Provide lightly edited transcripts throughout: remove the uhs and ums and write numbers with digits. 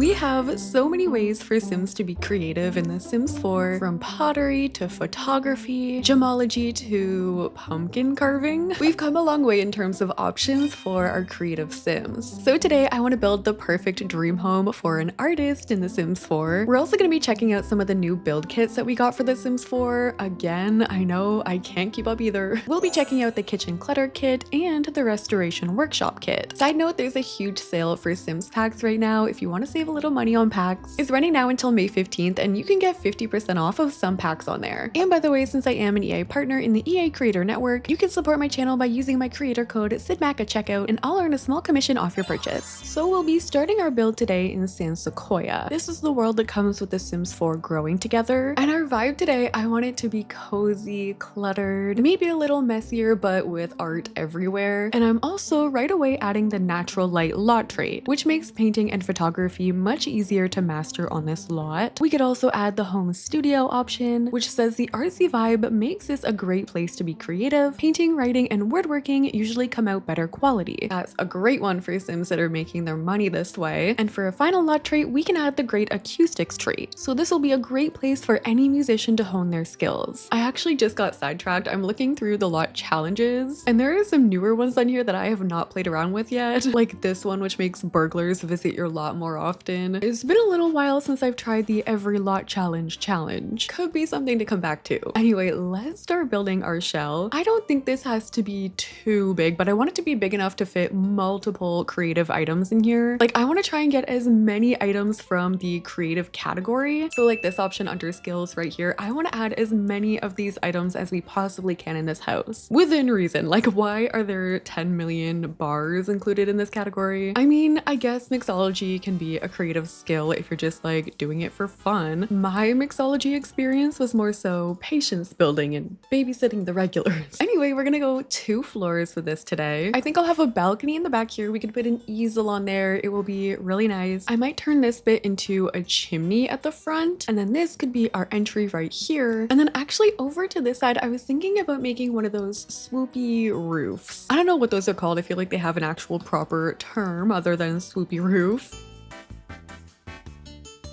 We have so many ways for Sims to be creative in The Sims 4, from pottery to photography, gemology to pumpkin carving. We've come a long way in terms of options for our creative Sims. So today I want to build the perfect dream home for an artist in The Sims 4. We're also going to be checking out some of the new build kits that we got for The Sims 4. Again, I know I can't keep up either. We'll be checking out the kitchen clutter kit and the restoration workshop kit. Side note, there's a huge sale for Sims packs right now if you want to save a little money on packs. It's running now until May 15th and you can get 50% off of some packs on there. And by the way, since I am an EA partner in the EA Creator Network, you can support my channel by using my creator code sydneymacoretta at checkout and I'll earn a small commission off your purchase. So we'll be starting our build today in San Sequoia. This is the world that comes with The Sims 4 growing together. And our vibe today, I want it to be cozy, cluttered, maybe a little messier, but with art everywhere. And I'm also right away adding the natural light lot trait, which makes painting and photography much easier to master on this lot. We could also add the home studio option, which says the artsy vibe makes this a great place to be creative. Painting, writing, and woodworking usually come out better quality. That's a great one for Sims that are making their money this way. And for a final lot trait, we can add the great acoustics trait. So this will be a great place for any musician to hone their skills. I actually just got sidetracked. I'm looking through the lot challenges and there are some newer ones on here that I have not played around with yet. Like this one, which makes burglars visit your lot more often. It's been a little while since I've tried the every lot challenge. Could be something to come back to. Anyway, let's start building our shell. I don't think this has to be too big, but I want it to be big enough to fit multiple creative items in here. Like I want to try and get as many items from the creative category. So like this option under skills right here, I want to add as many of these items as we possibly can in this house. Within reason. Like why are there 10 million bars included in this category? I mean, I guess mixology can be a creative skill if you're just like doing it for fun. My mixology experience was more so patience building and babysitting the regulars. Anyway, we're gonna go 2 floors for this today. I think I'll have a balcony in the back here. We could put an easel on there. It will be really nice. I might turn this bit into a chimney at the front, and then this could be our entry right here. And then actually over to this side, I was thinking about making one of those swoopy roofs. I don't know what those are called. I feel like they have an actual proper term other than swoopy roof.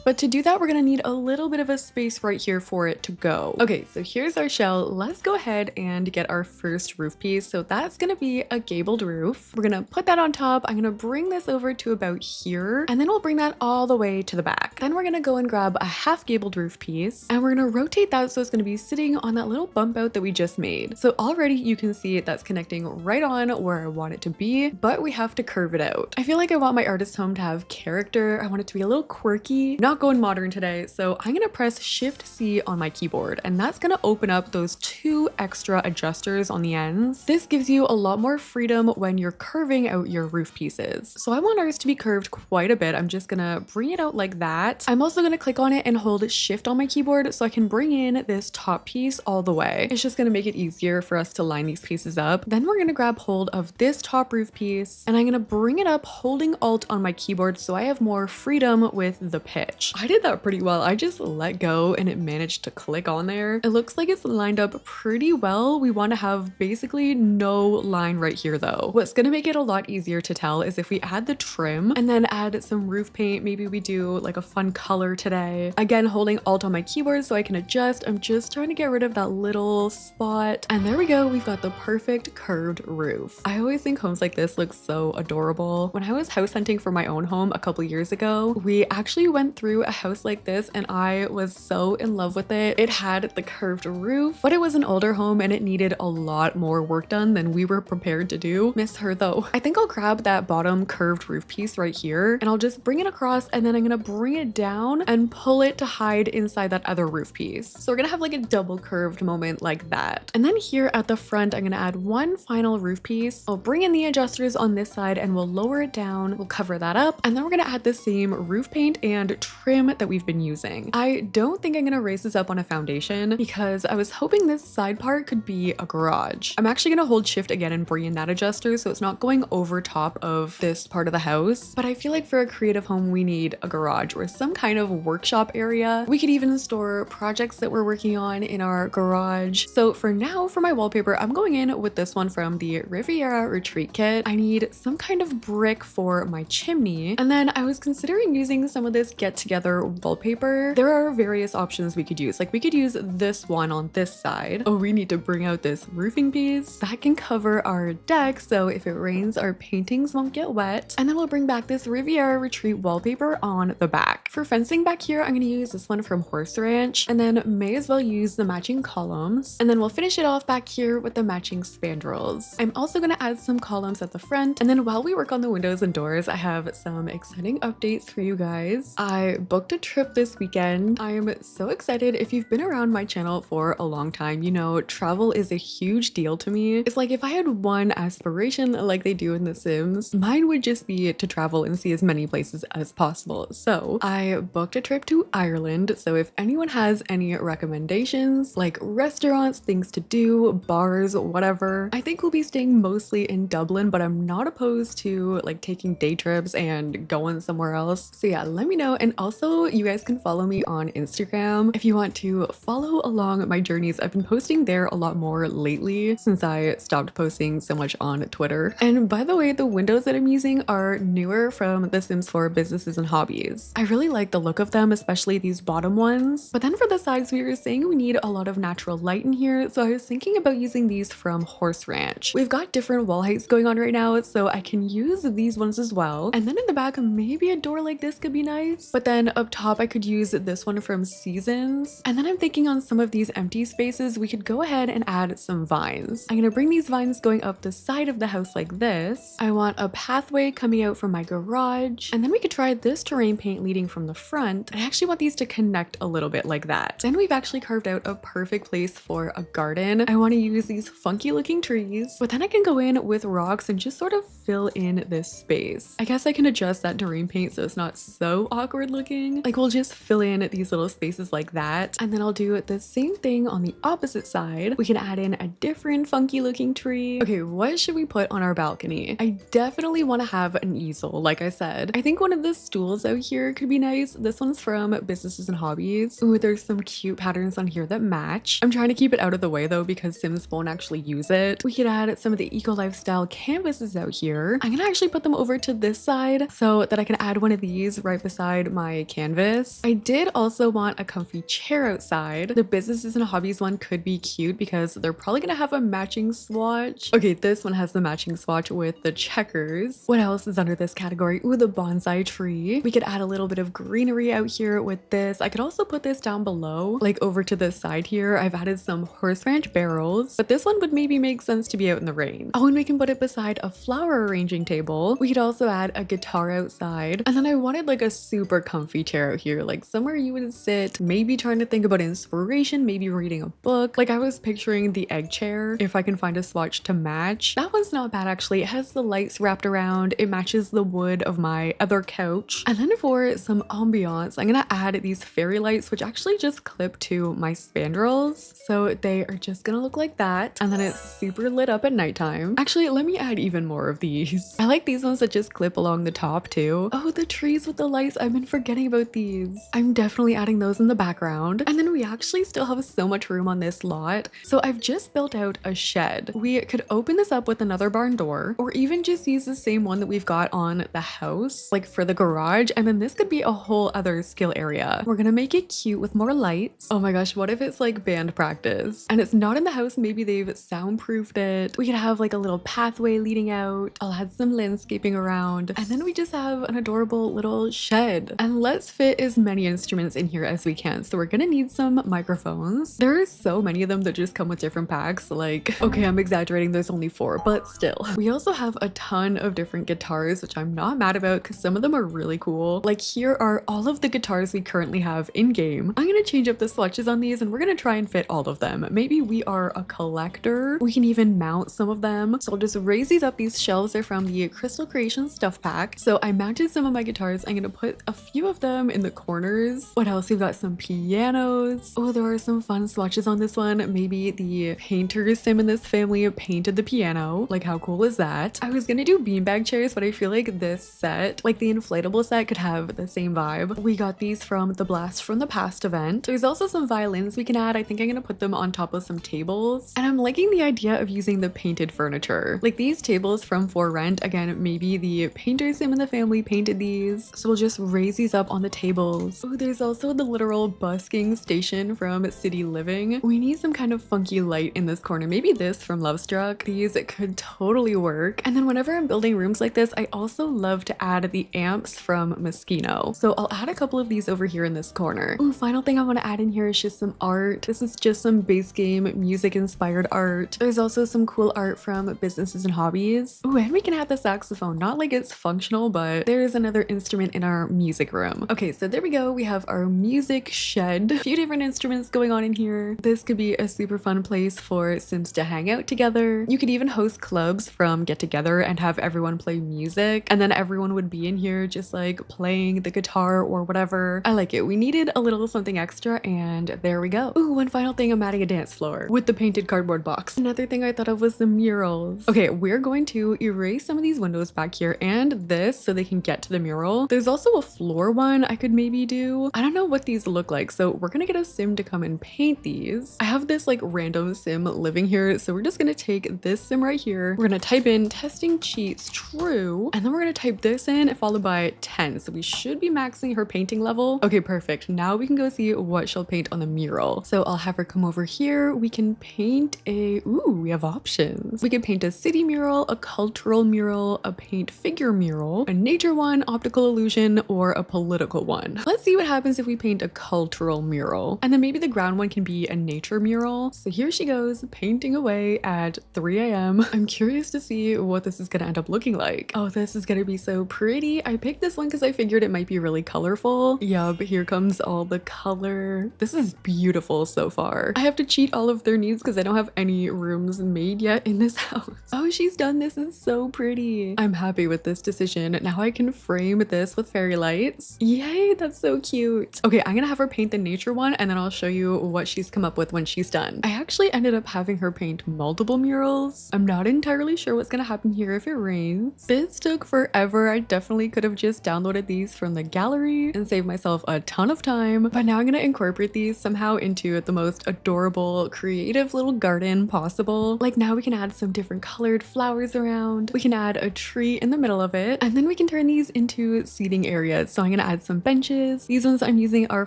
But to do that, we're gonna need a little bit of a space right here for it to go. Okay, so here's our shell. Let's go ahead and get our first roof piece. So that's gonna be a gabled roof. We're gonna put that on top. I'm gonna bring this over to about here, and then we'll bring that all the way to the back. Then we're gonna go and grab a half gabled roof piece, and we're gonna rotate that so it's gonna be sitting on that little bump out that we just made. So already you can see that's connecting right on where I want it to be, but we have to curve it out. I feel like I want my artist home to have character. I want it to be a little quirky, not going modern today. So I'm gonna press Shift C on my keyboard, and that's gonna open up those 2 extra adjusters on the ends. This gives you a lot more freedom when you're curving out your roof pieces. So I want ours to be curved quite a bit. I'm just gonna bring it out like that. I'm also gonna click on it and hold Shift on my keyboard so I can bring in this top piece all the way. It's just gonna make it easier for us to line these pieces up. Then we're gonna grab hold of this top roof piece, and I'm gonna bring it up holding Alt on my keyboard so I have more freedom with the pitch. I did that pretty well. I just let go and it managed to click on there. It looks like it's lined up pretty well. We want to have basically no line right here though. What's going to make it a lot easier to tell is if we add the trim and then add some roof paint. Maybe we do like a fun color today. Again, holding Alt on my keyboard so I can adjust. I'm just trying to get rid of that little spot. And there we go. We've got the perfect curved roof. I always think homes like this look so adorable. When I was house hunting for my own home a couple years ago, we actually went through a house like this and I was so in love with it. It had the curved roof, but it was an older home and it needed a lot more work done than we were prepared to do. Miss her though. I think I'll grab that bottom curved roof piece right here and I'll just bring it across, and then I'm gonna bring it down and pull it to hide inside that other roof piece. So we're gonna have like a double curved moment like that. And then here at the front, I'm gonna add one final roof piece. I'll bring in the adjusters on this side and we'll lower it down. We'll cover that up, and then we're gonna add the same roof paint and trim trim that we've been using. I don't think I'm gonna raise this up on a foundation because I was hoping this side part could be a garage. I'm actually gonna hold shift again and bring in that adjuster so it's not going over top of this part of the house. But I feel like for a creative home, we need a garage or some kind of workshop area. We could even store projects that we're working on in our garage. So for now, for my wallpaper, I'm going in with this one from the Riviera Retreat Kit. I need some kind of brick for my chimney. And then I was considering using some of this get together wallpaper. There are various options we could use. Like we could use this one on this side. Oh, we need to bring out this roofing piece that can cover our deck. So if it rains, our paintings won't get wet. And then we'll bring back this Riviera Retreat wallpaper on the back. For fencing back here, I'm going to use this one from Horse Ranch and then may as well use the matching columns. And then we'll finish it off back here with the matching spandrels. I'm also going to add some columns at the front. And then while we work on the windows and doors, I have some exciting updates for you guys. I booked a trip this weekend. I'm so excited. If you've been around my channel for a long time, you know travel is a huge deal to me. It's like if I had one aspiration like they do in The Sims, mine would just be to travel and see as many places as possible. So I booked a trip to Ireland. So if anyone has any recommendations, like restaurants, things to do, bars, whatever, I think we'll be staying mostly in Dublin, but I'm not opposed to like taking day trips and going somewhere else. So yeah, let me know. And also you guys can follow me on Instagram if you want to follow along my journeys. I've been posting there a lot more lately since I stopped posting so much on Twitter. And by the way, the windows that I'm using are newer from The Sims 4 Businesses and Hobbies. I really like the look of them, especially these bottom ones. But then for the sides, we were saying we need a lot of natural light in here. So I was thinking about using these from Horse Ranch. We've got different wall heights going on right now, so I can use these ones as well. And then in the back, maybe a door like this could be nice. But then up top, I could use this one from Seasons. And then I'm thinking on some of these empty spaces, we could go ahead and add some vines. I'm gonna bring these vines going up the side of the house like this. I want a pathway coming out from my garage. And then we could try this terrain paint leading from the front. I actually want these to connect a little bit like that. And we've actually carved out a perfect place for a garden. I want to use these funky looking trees, but then I can go in with rocks and just sort of fill in this space. I guess I can adjust that terrain paint so it's not so awkward looking. Like we'll just fill in these little spaces like that. And then I'll do the same thing on the opposite side. We can add in a different funky looking tree. Okay, what should we put on our balcony? I definitely want to have an easel, like I said. I think one of the stools out here could be nice. This one's from Businesses and Hobbies. Ooh, there's some cute patterns on here that match. I'm trying to keep it out of the way though because Sims won't actually use it. We could add some of the eco lifestyle canvases out here. I'm gonna actually put them over to this side so that I can add one of these right beside my canvas. I did also want a comfy chair outside. The Businesses and Hobbies one could be cute because they're probably gonna have a matching swatch. Okay, this one has the matching swatch with the checkers. What else is under this category? Ooh, the bonsai tree. We could add a little bit of greenery out here with this. I could also put this down below, like over to this side here. I've added some Horse Ranch barrels, but this one would maybe make sense to be out in the rain. Oh, and we can put it beside a flower arranging table. We could also add a guitar outside. And then I wanted like a super comfy chair out here, like somewhere you would sit, maybe trying to think about inspiration, maybe reading a book. Like I was picturing the egg chair, if I can find a swatch to match. That one's not bad actually. It has the lights wrapped around. It matches the wood of my other couch. And then for some ambiance, I'm gonna add these fairy lights, which actually just clip to my spandrels. So they are just gonna look like that. And then it's super lit up at nighttime. Actually, let me add even more of these. I like these ones that just clip along the top too. Oh, the trees with the lights. I've been forgetting about these. I'm definitely adding those in the background. And then we actually still have so much room on this lot. So I've just built out a shed. We could open this up with another barn door or even just use the same one that we've got on the house, like for the garage. And then this could be a whole other skill area. We're gonna make it cute with more lights. Oh my gosh, what if it's like band practice and it's not in the house? Maybe they've soundproofed it. We could have like a little pathway leading out. I'll add some landscaping around and then we just have an adorable little shed. And let's fit as many instruments in here as we can. So we're gonna need some microphones. There are so many of them that just come with different packs. Like, okay, I'm exaggerating, there's only 4, but still. We also have a ton of different guitars, which I'm not mad about because some of them are really cool. Like here are all of the guitars we currently have in game. I'm gonna change up the swatches on these and we're gonna try and fit all of them. Maybe we are a collector. We can even mount some of them. So I'll just raise these up. These shelves are from the Crystal Creations stuff pack. So I mounted some of my guitars. I'm gonna put a few of of them in the corners. What else? We've got some pianos. Oh, there are some fun swatches on this one. Maybe the painter sim in this family painted the piano. Like, how cool is that? I was gonna do beanbag chairs, but I feel like this set, like the inflatable set, could have the same vibe. We got these from the Blast from the Past event. There's also some violins we can add. I think I'm gonna put them on top of some tables. And I'm liking the idea of using the painted furniture. Like these tables from For Rent, again, maybe the painter sim in the family painted these. So we'll just raise these up on the tables. Oh, there's also the literal busking station from City Living. We need some kind of funky light in this corner. Maybe this from Lovestruck. These could totally work. And then whenever I'm building rooms like this, I also love to add the amps from Moschino. So I'll add a couple of these over here in this corner. Ooh, final thing I want to add in here is just some art. This is just some base game music inspired art. There's also some cool art from Businesses and Hobbies. Ooh, and we can add the saxophone. Not like it's functional, but there's another instrument in our music room. Okay, so there we go. We have our music shed. A few different instruments going on in here. This could be a super fun place for Sims to hang out together. You could even host clubs from Get Together and have everyone play music, and then everyone would be in here just like playing the guitar or whatever. I like it. We needed a little something extra, and there we go. Ooh, one final thing, I'm adding a dance floor with the painted cardboard box. Another thing I thought of was the murals. Okay, we're going to erase some of these windows back here and this so they can get to the mural. There's also a floor one I could maybe do. I don't know what these look like, so we're gonna get a sim to come and paint these. I have this like random sim living here, so we're just gonna take this sim right here. We're gonna type in testing cheats true, and then we're gonna type this in followed by 10. So we should be maxing her painting level. Okay, perfect. Now we can go see what she'll paint on the mural. So I'll have her come over here. We can paint we have options. We can paint a city mural, a cultural mural, a paint figure mural, a nature one, optical illusion, or a political one. Let's see what happens if we paint a cultural mural. And then maybe the ground one can be a nature mural. So here she goes, painting away at 3 a.m. I'm curious to see what this is gonna end up looking like. Oh, this is gonna be so pretty. I picked this one because I figured it might be really colorful. Yup, here comes all the color. This is beautiful so far. I have to cheat all of their needs because I don't have any rooms made yet in this house. Oh, she's done. This is so pretty. I'm happy with this decision. Now I can frame this with fairy lights. Yay, that's so cute. Okay, I'm gonna have her paint the nature one, and then I'll show you what she's come up with when she's done. I actually ended up having her paint multiple murals. I'm not entirely sure what's gonna happen here if it rains. This took forever. I definitely could have just downloaded these from the gallery and saved myself a ton of time, but now I'm gonna incorporate these somehow into the most adorable, creative little garden possible. Like now we can add some different colored flowers around. We can add a tree in the middle of it, and then we can turn these into seating areas. So I'm gonna add some benches. These ones I'm using are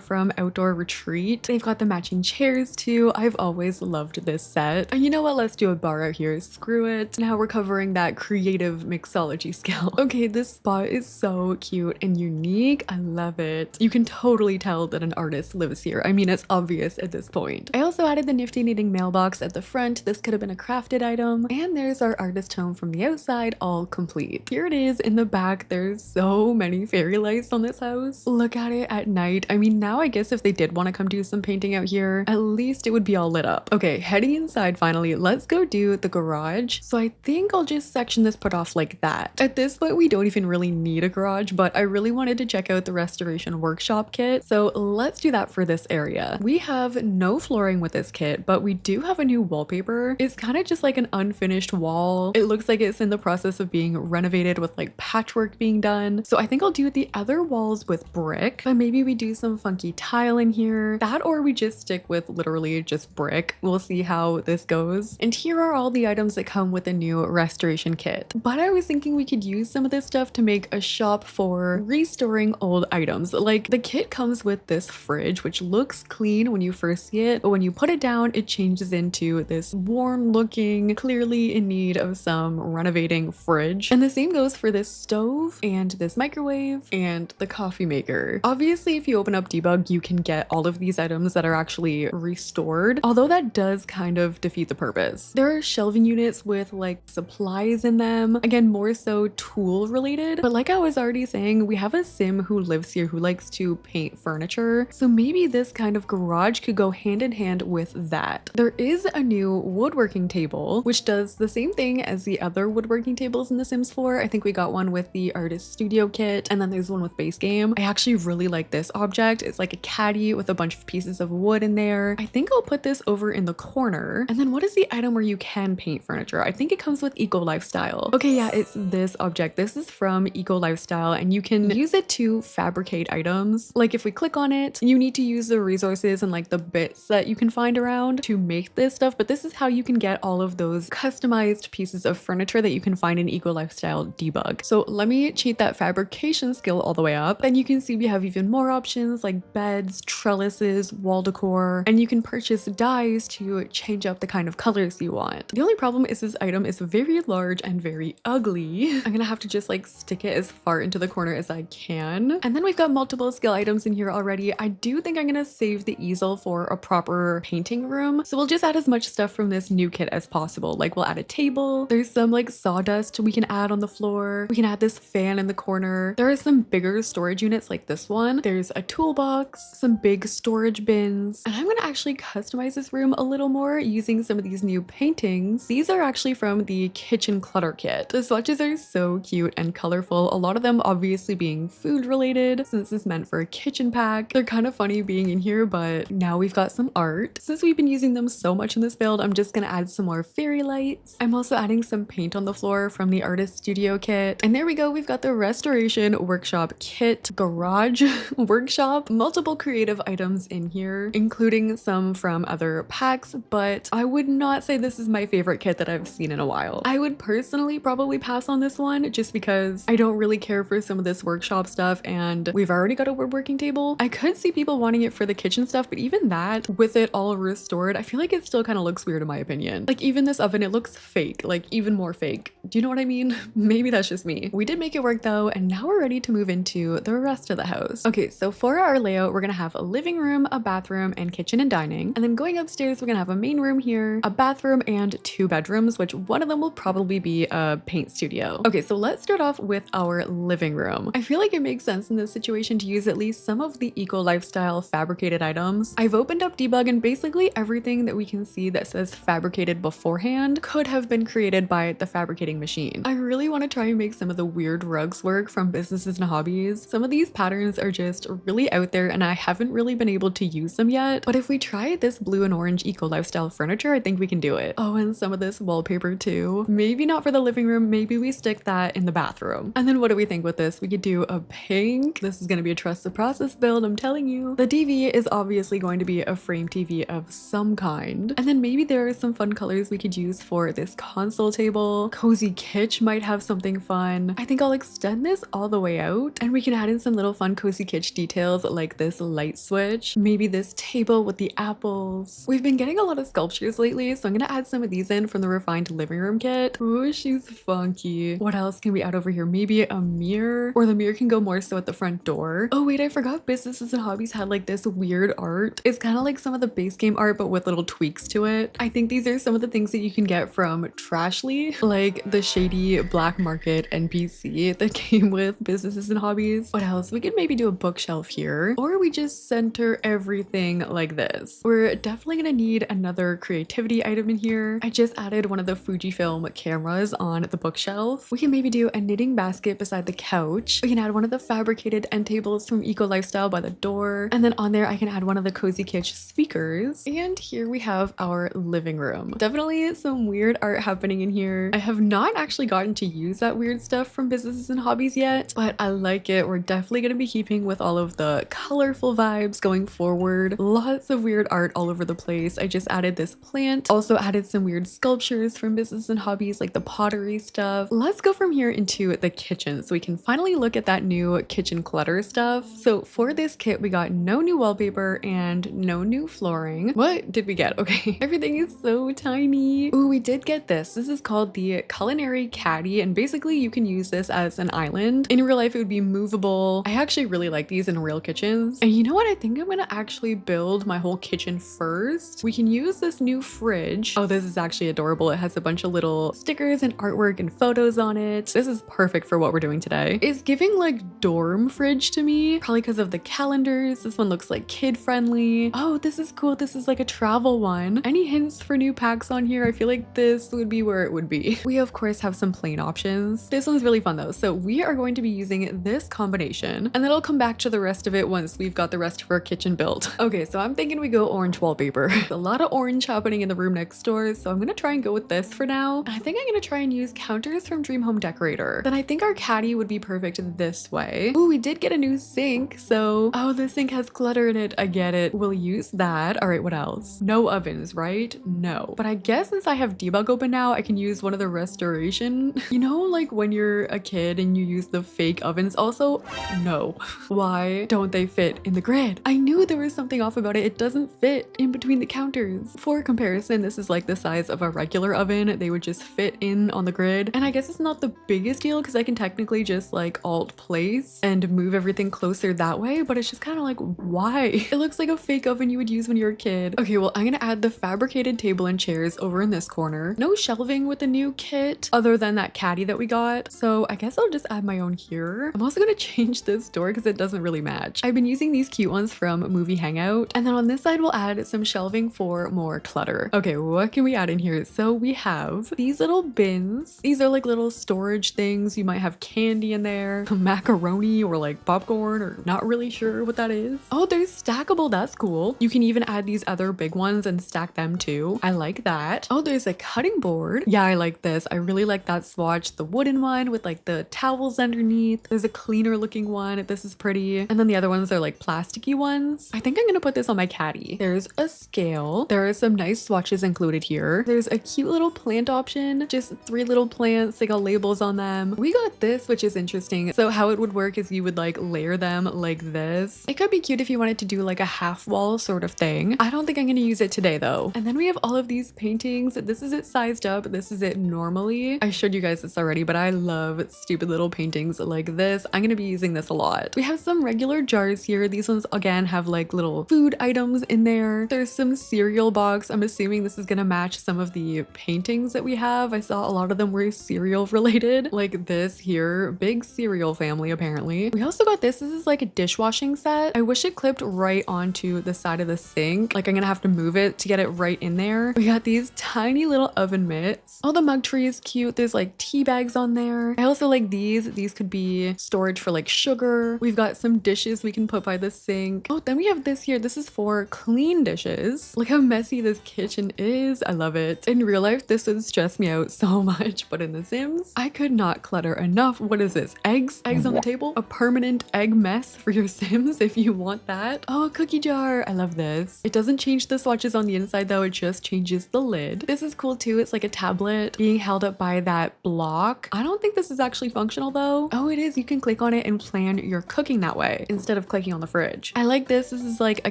from Outdoor Retreat. They've got the matching chairs too. I've always loved this set. And you know what? Let's do a bar out here. Screw it. Now we're covering that creative mixology skill. Okay, this spot is so cute and unique. I love it. You can totally tell that an artist lives here. I mean, it's obvious at this point. I also added the nifty knitting mailbox at the front. This could have been a crafted item. And there's our artist home from the outside, all complete. Here it is in the back. There's so many fairy lights on this house. Look at it at night. I mean, now I guess if they did want to come do some painting out here, at least it would be all lit up. Okay, heading inside finally. Let's go do the garage. So I think I'll just section this part off like that. At this point, we don't even really need a garage, but I really wanted to check out the restoration workshop kit. So let's do that for this area. We have no flooring with this kit, but we do have a new wallpaper. It's kind of just like an unfinished wall. It looks like it's in the process of being renovated with like patchwork being done. So I think I'll do the other walls with brick, but maybe we do some funky tile in here. That, or we just stick with literally just brick. We'll see how this goes. And here are all the items that come with the new restoration kit. But I was thinking we could use some of this stuff to make a shop for restoring old items. Like the kit comes with this fridge, which looks clean when you first see it, but when you put it down, it changes into this worn looking, clearly in need of some renovating fridge. And the same goes for this stove and this microwave and the coffee maker. Obviously, if you open up debug, you can get all of these items that are actually restored, although that does kind of defeat the purpose. There are shelving units with like supplies in them, again, more so tool related, but like I was already saying, we have a sim who lives here who likes to paint furniture, so maybe this kind of garage could go hand in hand with that. There is a new woodworking table which does the same thing as the other woodworking tables in The Sims 4. I think we got one with the artist studio kit, and then there's one with base game. game. I actually really like this object. It's like a caddy with a bunch of pieces of wood in there. I think I'll put this over in the corner. And then what is the item where you can paint furniture? I think it comes with Eco Lifestyle. Okay, yeah, it's this object. This is from Eco Lifestyle and you can use it to fabricate items. Like if we click on it, you need to use the resources and like the bits that you can find around to make this stuff, but this is how you can get all of those customized pieces of furniture that you can find in Eco Lifestyle Debug. So let me cheat that fabrication skill all the way up, and you can see we have even more options like beds, trellises, wall decor, and you can purchase dyes to change up the kind of colors you want. The only problem is this item is very large and very ugly. I'm gonna have to just like stick it as far into the corner as I can. And then we've got multiple skill items in here already. I do think I'm gonna save the easel for a proper painting room. So we'll just add as much stuff from this new kit as possible. Like we'll add a table. There's some like sawdust we can add on the floor. We can add this fan in the corner. There are some bigger storage units like this one. There's a toolbox, some big storage bins, and I'm gonna actually customize this room a little more using some of these new paintings. These are actually from the kitchen clutter kit. The swatches are so cute and colorful. A lot of them obviously being food related since it's meant for a kitchen pack. They're kind of funny being in here, but now we've got some art. Since we've been using them so much in this build, I'm just gonna add some more fairy lights. I'm also adding some paint on the floor from the artist studio kit. And there we go, we've got the restoration workshop kit, garage workshop, multiple creative items in here, including some from other packs, but I would not say this is my favorite kit that I've seen in a while. I would personally probably pass on this one just because I don't really care for some of this workshop stuff and we've already got a woodworking table. I could see people wanting it for the kitchen stuff, but even that, with it all restored, I feel like it still kind of looks weird in my opinion. Like even this oven, it looks fake, like even more fake. Do you know what I mean? Maybe that's just me. We did make it work though, and now we're ready to move into the rest of the house. Okay, so for our layout, we're gonna have a living room, a bathroom, and kitchen and dining. And then going upstairs, we're gonna have a main room here, a bathroom, and 2 bedrooms, which one of them will probably be a paint studio. Okay, so let's start off with our living room. I feel like it makes sense in this situation to use at least some of the Eco Lifestyle fabricated items. I've opened up Debug and basically everything that we can see that says fabricated beforehand could have been created by the fabricating machine. I really want to try and make some of the weird rugs work from Businesses and Hobbies. Some of these patterns are just really out there and I haven't really been able to use them yet, but if we try this blue and orange Eco Lifestyle furniture, I think we can do it. Oh, and some of this wallpaper too. Maybe not for the living room, maybe we stick that in the bathroom. And then what do we think with this? We could do a pink. This is going to be a trust the process build, I'm telling you. The TV is obviously going to be a frame TV of some kind. And then maybe there are some fun colors we could use for this console table. Cozy Kitsch might have something fun. I think I'll extend this all the way out and we can add in some little fun Cozy Kitsch details like this light switch, maybe this table with the apples. We've been getting a lot of sculptures lately, so I'm gonna add some of these in from the refined living room kit. Ooh, she's funky. What else can we add over here? Maybe a mirror, or the mirror can go more so at the front door. Oh wait, I forgot Businesses and Hobbies had like this weird art. It's kind of like some of the base game art but with little tweaks to it. I think these are some of the things that you can get from Trashly, like the shady black market NPC that came with Businesses and Hobbies. What else? We could maybe do a bookshelf here, or we just center everything like this. We're definitely gonna need another creativity item in here. I just added one of the Fujifilm cameras on the bookshelf. We can maybe do a knitting basket beside the couch. We can add one of the fabricated end tables from Eco Lifestyle by the door, and then on there I can add one of the Cozy Kitsch speakers. And here we have our living room. Definitely some weird art happening in here. I have not actually gotten to use that weird stuff from Businesses and Hobbies yet, but I like it. We're definitely going to be keeping with all of the colorful vibes going forward. Lots of weird art all over the place. I just added this plant, also added some weird sculptures from Businesses and Hobbies like the pottery stuff. Let's go from here into the kitchen so we can finally look at that new kitchen clutter stuff. So for this kit, we got no new wallpaper and no new flooring. What did we get? Okay, everything is so tiny. Ooh, we did get this. This is called the culinary caddy, and basically you can use this as an island. In real life, it would be movable. I actually really like these in real kitchens. And you know what? I think I'm gonna actually build my whole kitchen first. We can use this new fridge. Oh, this is actually adorable. It has a bunch of little stickers and artwork and photos on it. This is perfect for what we're doing today. It's giving like dorm fridge to me, probably because of the calendars. This one looks like kid friendly. Oh, this is cool. This is like a travel one. Any hints for new packs on here? I feel like this would be where it would be. We of course have some plain options. This one's really fun though. So we are going to be using this combination combination. And then I'll come back to the rest of it once we've got the rest of our kitchen built. Okay, so I'm thinking we go orange wallpaper. A lot of orange happening in the room next door, so I'm gonna try and go with this for now. I think I'm gonna try and use counters from Dream Home Decorator. Then I think our caddy would be perfect this way. Oh, we did get a new sink, so oh, this sink has clutter in it. I get it. We'll use that. All right, what else? No ovens, right? No. But I guess since I have debug open now, I can use one of the restoration. You know, like when you're a kid and you use the fake ovens. Also, no. Why don't they fit in the grid? I knew there was something off about it. It doesn't fit in between the counters. For comparison, this is like the size of a regular oven. They would just fit in on the grid. And I guess it's not the biggest deal because I can technically just like alt place and move everything closer that way, but it's just kind of like, why? It looks like a fake oven you would use when you were a kid. Okay, well, I'm gonna add the fabricated table and chairs over in this corner. No shelving with the new kit other than that caddy that we got. So I guess I'll just add my own here. I'm also gonna change this door because it doesn't really match. I've been using these cute ones from Movie Hangout. And then on this side, we'll add some shelving for more clutter. Okay, what can we add in here? So we have these little bins. These are like little storage things. You might have candy in there, macaroni or like popcorn, or not really sure what that is. Oh, they're stackable. That's cool. You can even add these other big ones and stack them too. I like that. Oh, there's a cutting board. Yeah, I like this. I really like that swatch. The wooden one with like the towels underneath. There's a cleaner looking one. This is pretty. And then the other ones are like plasticky ones. I think I'm gonna put this on my caddy. There's a scale. There are some nice swatches included here. There's a cute little plant option. Just 3 little plants. They got labels on them. We got this, which is interesting. So how it would work is you would like layer them like this. It could be cute if you wanted to do like a half wall sort of thing. I don't think I'm gonna use it today though. And then we have all of these paintings. This is it sized up. This is it normally. I showed you guys this already, but I love stupid little paintings like this. I'm gonna be using this a lot. We have some regular jars here. These ones again have like little food items in there. There's some cereal box. I'm assuming this is gonna match some of the paintings that we have. I saw a lot of them were cereal related, like this here. Big cereal family apparently. We also got this. This is like a dishwashing set. I wish it clipped right onto the side of the sink. Like I'm gonna have to move it to get it right in there. We got these tiny little oven mitts. Oh, the mug tree is cute. There's like tea bags on there. I also like these. These could be storage for like sugar. We've got some dishes we can put by the sink. Oh, then we have this here. This is for clean dishes. Look how messy this kitchen is. I love it. In real life, this would stress me out so much, but in The Sims, I could not clutter enough. What is this? Eggs? Eggs on the table? A permanent egg mess for your Sims if you want that. Oh, a cookie jar. I love this. It doesn't change the swatches on the inside though. It just changes the lid. This is cool too. It's like a tablet being held up by that block. I don't think this is actually functional though. Oh, it is. You can click on it and plan your cooking that way instead of clicking on the fridge. I like this. This is like a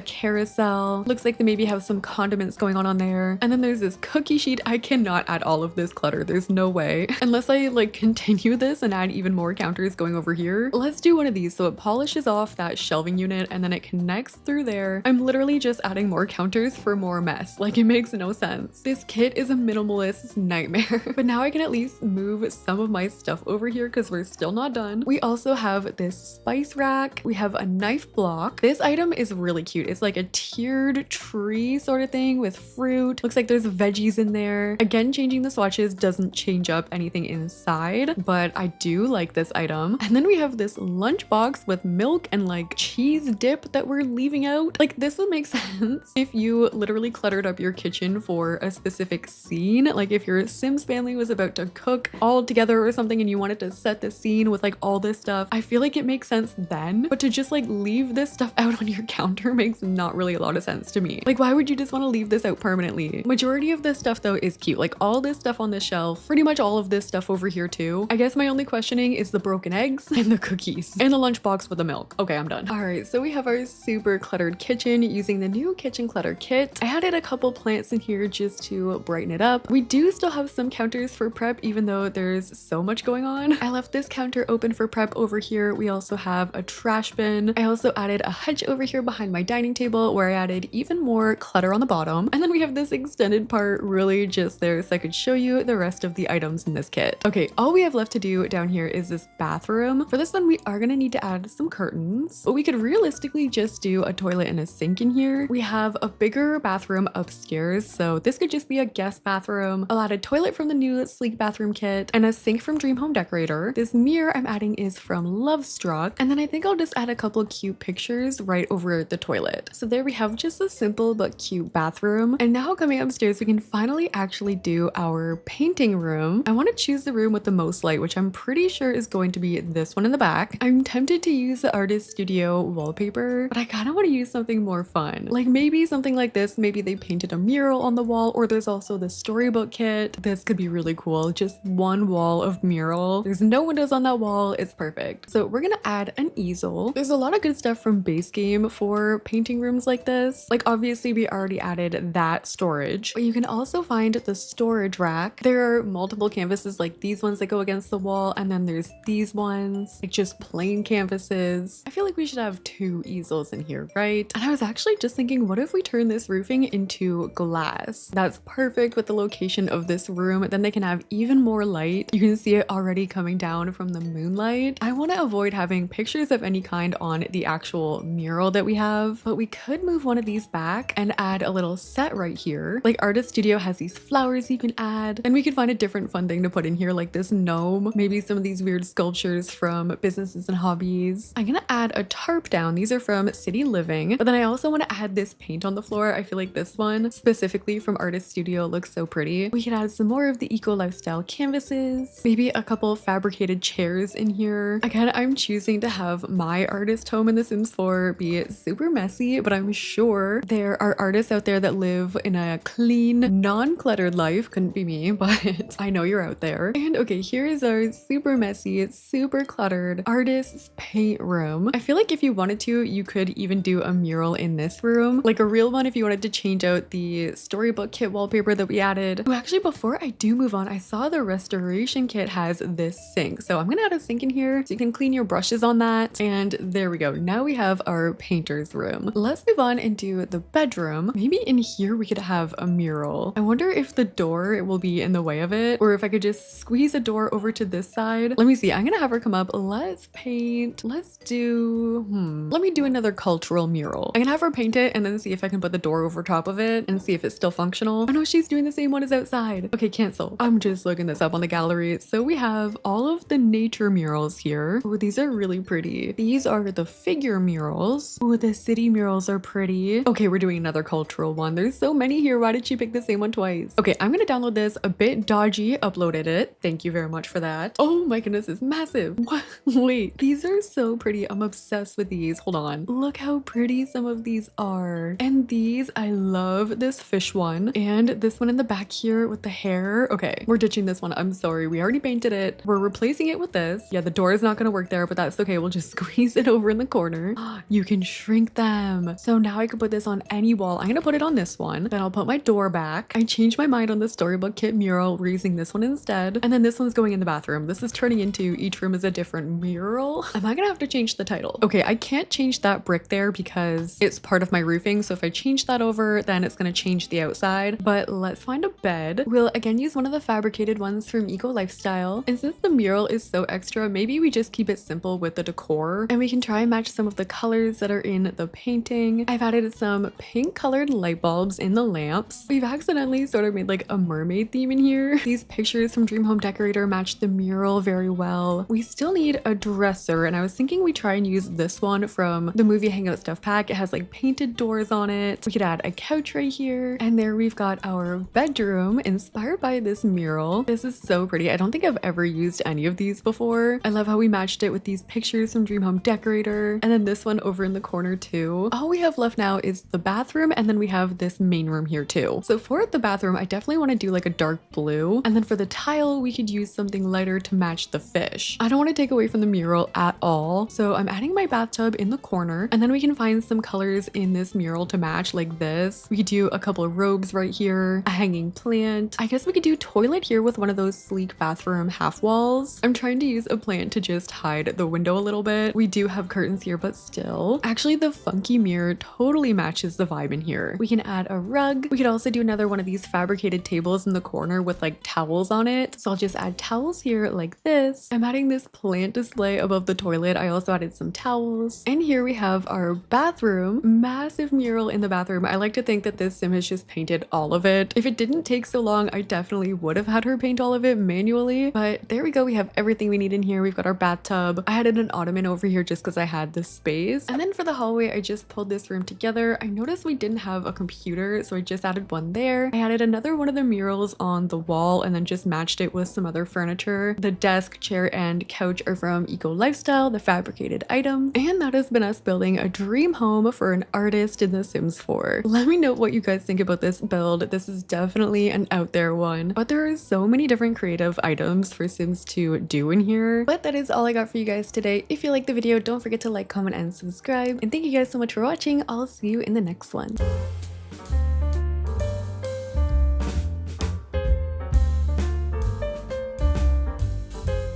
carousel. Looks like they maybe have some condiments going on there. And then there's this cookie sheet. I cannot add all of this clutter. There's no way. Unless I like continue this and add even more counters going over here. Let's do one of these. So it polishes off that shelving unit and then it connects through there. I'm literally just adding more counters for more mess. Like it makes no sense. This kit is a minimalist nightmare. But now I can at least move some of my stuff over here because we're still not done. We also have this spice rack. We have a knife block. This item is really cute. It's like a tiered tree sort of thing with fruit. Looks like there's veggies in there. Again, changing the swatches doesn't change up anything inside, but I do like this item. And then we have this lunchbox with milk and like cheese dip that we're leaving out. Like this would make sense if you literally cluttered up your kitchen for a specific scene. Like if your Sims family was about to cook all together or something and you wanted to set the scene with like all this stuff, I feel like it makes sense then. But to just like leave this stuff out on your counter makes not really a lot of sense to me. Like why would you just want to leave this out permanently? Majority of this stuff though is cute. Like all this stuff on this shelf, pretty much all of this stuff over here too. I guess my only questioning is the broken eggs and the cookies and the lunchbox with the milk. Okay, I'm done. All right, so we have our super cluttered kitchen using the new kitchen clutter kit. I added a couple plants in here just to brighten it up. We do still have some counters for prep even though there's so much going on. I left this counter open for prep over here. We also have a trash bin. I also added a hutch over here here behind my dining table where I added even more clutter on the bottom. And then we have this extended part really just there so I could show you the rest of the items in this kit. Okay, all we have left to do down here is this bathroom. For this one, we are gonna need to add some curtains, but we could realistically just do a toilet and a sink in here. We have a bigger bathroom upstairs, so this could just be a guest bathroom. I'll add a toilet from the new sleek bathroom kit and a sink from Dream Home Decorator. This mirror I'm adding is from Love Struck, and then I think I'll just add a couple cute pictures right over the toilet. So there we have just a simple but cute bathroom. And now coming upstairs, we can finally actually do our painting room. I want to choose the room with the most light, which I'm pretty sure is going to be this one in the back. I'm tempted to use the Artist Studio wallpaper, but I kind of want to use something more fun. Like maybe something like this. Maybe they painted a mural on the wall, or there's also the storybook kit. This could be really cool. Just one wall of mural. There's no windows on that wall. It's perfect. So we're gonna add an easel. There's a lot of good stuff from base game for painting rooms like this. Like obviously we already added that storage, but you can also find the storage rack. There are multiple canvases like these ones that go against the wall, and then there's these ones, like just plain canvases. I feel like we should have 2 easels in here, right? And I was actually just thinking, what if we turn this roofing into glass? That's perfect with the location of this room. Then they can have even more light. You can see it already coming down from the moonlight. I want to avoid having pictures of any kind on the actual mural that we have, but we could move one of these back and add a little set right here. Like Artist Studio has these flowers you can add, and we could find a different fun thing to put in here, like this gnome, maybe some of these weird sculptures from Businesses and Hobbies. I'm gonna add a tarp down. These are from City Living, but then I also want to add this paint on the floor. I feel like this one specifically from Artist Studio looks so pretty. We could add some more of the eco lifestyle canvases, maybe a couple fabricated chairs in here. Again, I'm choosing to have my artist home in The Sims 4 be super messy, but I'm sure there are artists out there that live in a clean, non-cluttered life. Couldn't be me, but I know you're out there. And okay, here is our super messy, super cluttered artist's paint room. I feel like if you wanted to, you could even do a mural in this room, like a real one if you wanted to change out the storybook kit wallpaper that we added. Oh, actually, before I do move on, I saw the restoration kit has this sink. So I'm gonna add a sink in here so you can clean your brushes on that. And there we go. Now we have our painter's room. Let's move on and do the bedroom. Maybe in here we could have a mural. I wonder if the door will be in the way of it, or if I could just squeeze a door over to this side. Let me see. I'm gonna have her come up. Let's paint. Let's do, let me do another cultural mural. I'm gonna have her paint it and then see if I can put the door over top of it and see if it's still functional. Oh no, she's doing the same one as outside. Okay, cancel. I'm just looking this up on the gallery. So we have all of the nature murals here. Oh, these are really pretty. These are the figure murals. Oh, the city murals are pretty. Okay, we're doing another cultural one. There's so many here. Why did she pick the same one twice? Okay, I'm gonna download this. A bit dodgy, uploaded it. Thank you very much for that. Oh my goodness, it's massive. What? Wait, these are so pretty. I'm obsessed with these. Hold on. Look how pretty some of these are. And these, I love this fish one and this one in the back here with the hair. Okay, we're ditching this one. I'm sorry. We already painted it. We're replacing it with this. Yeah, the door is not going to work there, but that's okay. We'll just squeeze it over in the corner. You can shrink them. So now I can put this on any wall. I'm going to put it on this one. Then I'll put my door back. I changed my mind on the storybook kit mural. We're using this one instead. And then this one's going in the bathroom. This is turning into each room is a different mural. Am I going to have to change the title? Okay, I can't change that brick there because it's part of my roofing. So if I change that over, then it's going to change the outside. But let's find a bed. We'll again use one of the fabricated ones from Eco Lifestyle. And since the mural is so extra, maybe we just keep it simple with the decor and we can try and match some of the colors that are in the painting. I've added some pink colored light bulbs in the lamps. We've accidentally sort of made like a mermaid theme in here. These pictures from Dream Home Decorator match the mural very well. We still need a dresser, and I was thinking we try and use this one from the movie Hangout Stuff Pack. It has like painted doors on it. We could add a couch right here, and there we've got our bedroom inspired by this mural. This is so pretty. I don't think I've ever used any of these before. I love how we matched it with these pictures from Dream Home Decorator, and then this one over in the corner too. All we have left now is the bathroom, and then we have this main room here too. So for the bathroom, I definitely want to do like a dark blue, and then for the tile, we could use something lighter to match the fish. I don't want to take away from the mural at all, so I'm adding my bathtub in the corner, and then we can find some colors in this mural to match like this. We could do a couple of robes right here, a hanging plant. I guess we could do toilet here with one of those sleek bathroom half walls. I'm trying to use a plant to just hide the window a little bit. We do have curtains here, but still. Actually, Actually, the funky mirror totally matches the vibe in here. We can add a rug. We could also do another one of these fabricated tables in the corner with like towels on it. So I'll just add towels here like this. I'm adding this plant display above the toilet. I also added some towels. And here we have our bathroom. Massive mural in the bathroom. I like to think that this sim has just painted all of it. If it didn't take so long, I definitely would have had her paint all of it manually. But there we go. We have everything we need in here. We've got our bathtub. I added an ottoman over here just because I had the space. And then for the hallway, I just pulled this room together. I noticed we didn't have a computer, so I just added one there. I added another one of the murals on the wall and then just matched it with some other furniture. The desk, chair, and couch are from Eco Lifestyle, the fabricated items. And that has been us building a dream home for an artist in The Sims 4. Let me know what you guys think about this build. This is definitely an out there one, but there are so many different creative items for Sims to do in here. But that is all I got for you guys today. If you liked the video, don't forget to like, comment, and subscribe. And thank you guys so much for watching. I'll see you in the next one.